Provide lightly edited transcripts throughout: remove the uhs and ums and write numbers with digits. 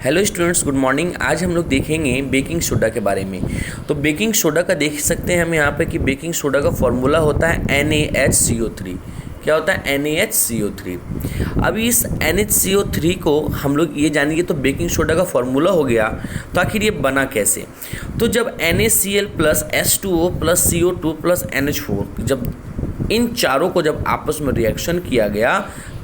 Hello students, good morning. आज हम लोग देखेंगे बेकिंग सोडा के बारे में। तो बेकिंग सोडा का देख सकते हैं हम यहाँ पे कि बेकिंग सोडा का फॉर्मूला होता है NaHCO3। क्या होता है? NaHCO3। अभी इस NaHCO3 को हम लोग ये जानेंगे। तो बेकिंग सोडा का फॉर्मूला हो गया, तो आखिर ये बना कैसे? तो जब NaCl plus H2O plus CO2 plus NH4, जब इन चारों को जब आपस में रिएक्शन किया गया,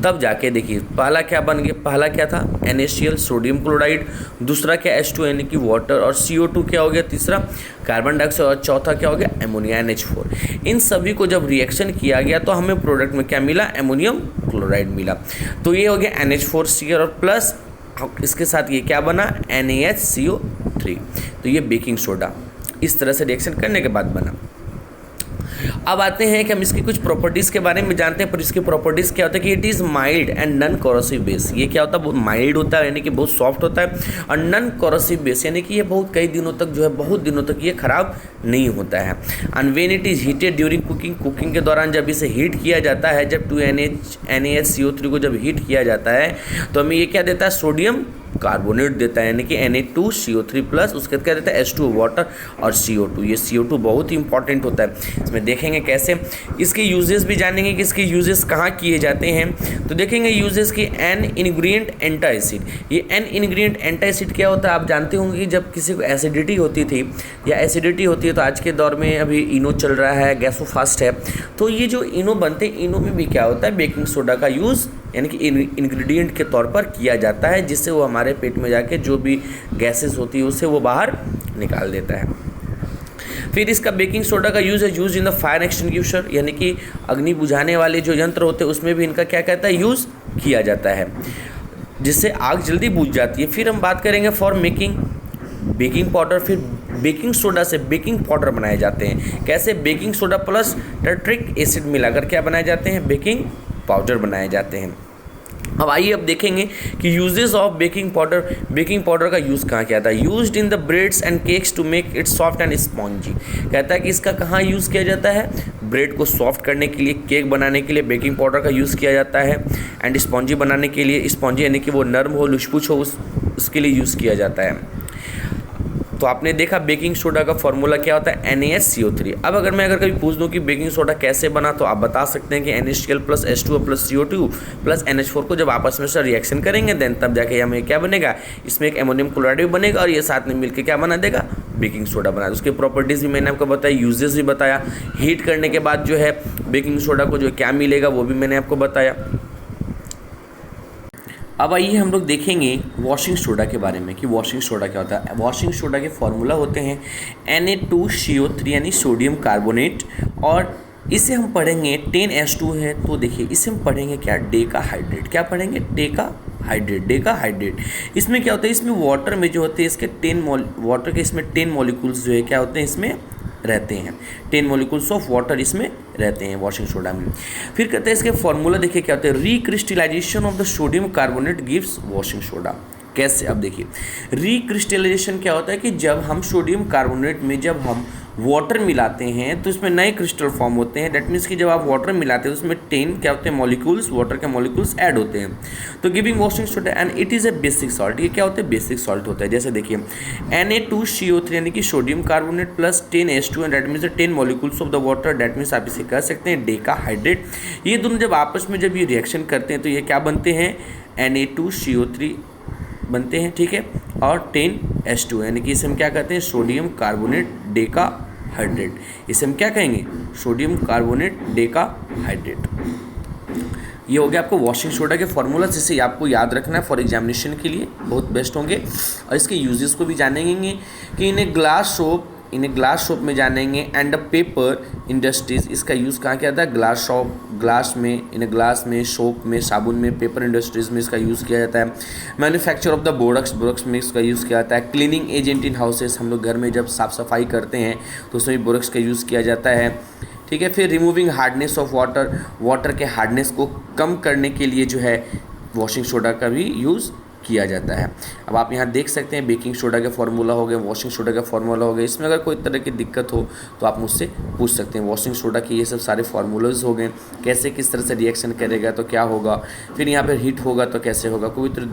तब जाके देखिए पहला क्या बन गया। पहला क्या था? NaCl सोडियम क्लोराइड, दूसरा क्या H2 यानी कि वाटर, और CO2 क्या हो गया तीसरा? कार्बन डाइऑक्साइड, और चौथा क्या हो गया? Ammonia NH4। इन सभी को जब रिएक्शन किया गया तो हमें प्रोडक्ट में क्या मिला? अमोनियम क्लोराइड मिला। तो ये हो गया NH4Cl और प्लस इसके साथ ये क्या बना? NaHCO3। तो ये बेकिंग सोडा इस तरह से रिएक्शन करने के बाद बना। अब आते हैं कि हम इसकी कुछ प्रॉपर्टीज़ के बारे में जानते हैं। पर इसकी प्रॉपर्टीज़ क्या होता है कि it is mild and non corrosive base. ये क्या होता है? बहुत माइल्ड होता है, यानी कि बहुत सॉफ्ट होता है, और नॉन कोरोसिव बेस यानी कि ये बहुत कई दिनों तक जो है, बहुत दिनों तक ये खराब नहीं होता है। And when it is heated during cooking के दौरान जब इसे हीट किया जाता है, जब 2NaHCO3 को जब हीट किया जाता है तो हमें ये क्या देता है? सोडियम कार्बोनेट देता है, यानी कि Na2CO3 प्लस उसके बाद क्या देता है? H2O वाटर और CO2। ये CO2 बहुत ही इंपॉर्टेंट होता है। इसमें देखेंगे कैसे, इसके यूजेस भी जानेंगे कि इसके यूजेस कहाँ किए जाते हैं। तो देखेंगे यूजेस की N इंग्रेडिएंट एंटासिड। ये N इंग्रेडिएंट एंटासिड क्या होता है? आप जानते होंगे कि जब किसी को एसिडिटी होती थी या एसिडिटी होती है, तो आज के दौर में अभी इनो चल रहा है, गैसोफास्ट है, तो ये जो इनो बनते हैं, इनो में भी क्या होता है? बेकिंग सोडा का यूज़ यानी कि इंग्रेडिएंट के तौर पर किया जाता है, जिससे वो हमारे पेट में जाके जो भी गैसेस होती है उसे वो बाहर निकाल देता है। फिर इसका बेकिंग सोडा का use in the fire extinguisher, यानी कि अग्नि बुझाने वाले जो यंत्र होते हैं उसमें भी इनका क्या कहता है? यूज़ किया जाता है, जिससे आग जल्दी बुझ जाती है। फिर हम बात करेंगे फॉर मेकिंग बेकिंग पाउडर। फिर बेकिंग सोडा से बेकिंग पाउडर बनाए जाते हैं। कैसे? बेकिंग सोडा प्लस टर्ट्रिक एसिड मिलाकर क्या बनाए जाते हैं? बेकिंग पाउडर बनाए जाते हैं। अब आइए अब देखेंगे कि uses of baking powder. Baking powder का यूज़ कहाँ किया था? Used in the breads and cakes to make it soft and spongy. कहता है कि इसका कहाँ यूज़ किया जाता है? ब्रेड को सॉफ्ट करने के लिए, केक बनाने के लिए बेकिंग पाउडर का यूज़ किया जाता है, एंड स्पॉन्जी बनाने के लिए, स्पॉन्जी यानी कि वो नर्म हो, लुचपुच हो, उसके लिए यूज़ किया जाता है। तो आपने देखा बेकिंग सोडा का फॉर्मूला क्या होता है? NaHCO3। अब अगर मैं कभी पूछ दूं कि बेकिंग सोडा कैसे बना, तो आप बता सकते हैं कि NaCl plus H2O plus CO2 plus NH4 को जब आपस में से रिएक्शन करेंगे, देन तब जाके हमें क्या बनेगा? इसमें एक अमोनियम क्लोराइड भी बनेगा, और ये साथ में मिलकर क्या बना देगा? बेकिंग सोडा बना। उसकी प्रॉपर्टीज़ भी मैंने आपको बताया, यूजेस भी बताया, हीट करने के बाद जो है बेकिंग सोडा को जो क्या मिलेगा वो भी मैंने आपको बताया। अब आइए हम लोग देखेंगे वॉशिंग सोडा के बारे में कि वॉशिंग सोडा क्या होता है। वॉशिंग सोडा के फॉर्मूला होते हैं Na2CO3 यानी सोडियम कार्बोनेट, और इसे हम पढ़ेंगे 10H2 है, तो देखिए इसे हम पढ़ेंगे क्या? डेका हाइड्रेट। क्या पढ़ेंगे? डेका हाइड्रेट। इसमें क्या होता है? इसमें वाटर में जो होते हैं इसके 10 मॉलिक्यूल्स जो है क्या होते हैं? इसमें रहते हैं 10 मॉलिक्यूल्स ऑफ वाटर इसमें रहते हैं वॉशिंग सोडा में। फिर कहते हैं इसके फॉर्मूला देखिए क्या होता है? Recrystallisation of the sodium carbonate gives washing soda. कैसे? अब देखिए रिक्रिस्टलाइजेशन क्या होता है कि जब हम सोडियम कार्बोनेट में जब हम वाटर मिलाते हैं तो इसमें नए क्रिस्टल फॉर्म होते हैं। दैट मीन्स कि जब आप वाटर मिलाते हैं तो उसमें 10 क्या होते हैं? मॉलिक्यूल्स, वाटर के मॉलिक्यूल्स ऐड होते हैं, तो giving washing soda. And it is a basic salt. ये क्या होता है? बेसिक सॉल्ट होता है। जैसे देखिए Na2CO3 यानी कि sodium carbonate plus 10H2 and that means 10 molecules of the water, that means आप इसे कह सकते हैं डेका हाइड्रेट। ये दोनों जब आपस में जब ये रिएक्शन करते हैं तो ये क्या बनते हैं? Na2CO3 बनते हैं, ठीक है, और 10H2 यानी कि इसे हम क्या कहते हैं? Sodium carbonate Deka hydrate. इसे हम क्या कहेंगे? Sodium carbonate Deka hydrate. ये हो गया आपको वॉशिंग सोडा के फॉर्मूला, जिसे आपको याद रखना है फॉर एग्जामिनेशन के लिए, बहुत बेस्ट होंगे। और इसके यूजेस को भी जानेंगे कि इन्हें ग्लास शॉप में जानेंगे, एंड पेपर इंडस्ट्रीज। इसका यूज़ कहाँ किया जाता है? ग्लास में, सोप में, साबुन में, पेपर इंडस्ट्रीज़ में इसका यूज़ किया जाता है। मैन्युफैक्चर ऑफ द बोरक्स में इसका यूज़ किया जाता है। क्लीनिंग एजेंट इन हाउसेस, हम लोग घर में जब साफ़ सफाई करते हैं तो उसमें भी बोरक्स का यूज़ किया जाता है, ठीक है। फिर रिमूविंग हार्डनेस ऑफ वाटर के हार्डनेस को कम करने के लिए जो है वॉशिंग सोडा का भी यूज़ किया जाता है। अब आप यहाँ देख सकते हैं बेकिंग सोडा का फॉर्मूला हो गया, वॉशिंग सोडा का फॉर्मूला हो गया। इसमें अगर कोई तरह की दिक्कत हो तो आप मुझसे पूछ सकते हैं। वॉशिंग सोडा के ये सब सारे फार्मूलाज हो गए, कैसे किस तरह से रिएक्शन करेगा तो क्या होगा, फिर यहाँ पर हीट होगा तो कैसे होगा, कोई तरह